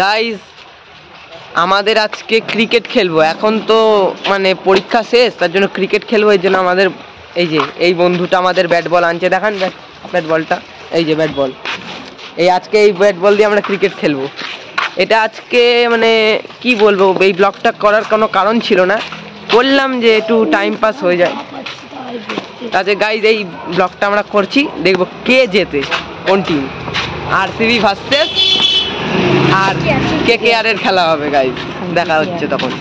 Guys আমাদের আজকে cricket খেলবো, এখন তো মানে পরীক্ষা শেষ, তার জন্য ক্রিকেট খেলবো। এই জন্য আমাদের এই বন্ধুটা আমাদের ব্যাট বল আনছে, দেখান ব্যাট বলটা, এই যে ব্যাট বল। আজকে এই ব্যাট বল দিয়ে আমরা ক্রিকেট খেলবো। এটা আজকে মানে কি বলবো, এই ব্লগটা করার কোনো কারণ ছিল না, বললাম যে একটু টাইম পাস হয়ে যায়। তাতে গাইজ এই ব্লগটা আমরা করছি, দেখবো কে জেতে, কোন টিম, আরসিবি ভার্সেস আর কেকেআর এর খেলা হবে। গাইজ দেখা হচ্ছে তখন।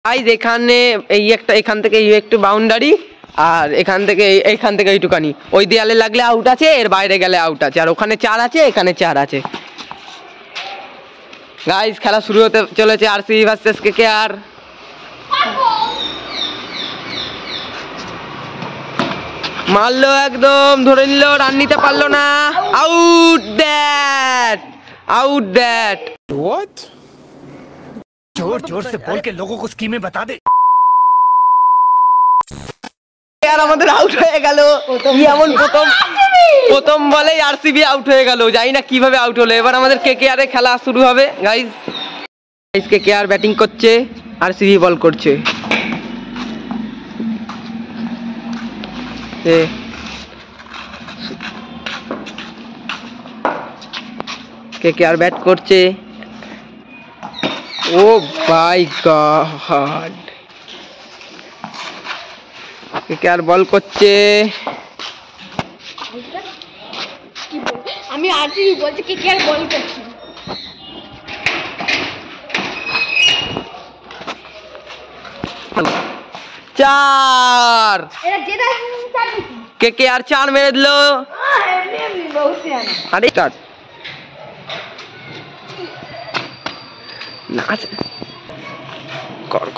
গাইজ এখানে এখান থেকে একটু বাউন্ডারি, আর এখান থেকে এইটুকানি, ওই দেয়ালে লাগলে আউট আছে, এর বাইরে গেলে আউট আছে, আর ওখানে 4 আছে, এখানে 4 আছে। গাইজ খেলা শুরু হতে চলেছে, আরসিবি ভার্সেস কেকেআর। মারলো, একদম ধরে নিল, রান নিতে পারলো না, আউট দ্যাট। What? जोर से बोल के लोगों को स्कीमें बता दे। আর আমাদের আউট হয়ে গেল। এমন প্রথম বলেই আরসিবি আউট হয়ে গেল, জানি না কিভাবে আউট হলো। এবার আমাদের কেকেআর এর খেলা শুরু হবে। গাইজ কেকেআর ব্যাটিং করছে, আরসিবি বল করছে। কেকেআর ব্যাট করছে। ও মাই গড, কেকেআর বল করছে। আমি আরসিবি বলছি, কেকেআর বল করছে। চার, কেকেআর 4 মেরে দিল। আরে স্টার্ট নাচ কর।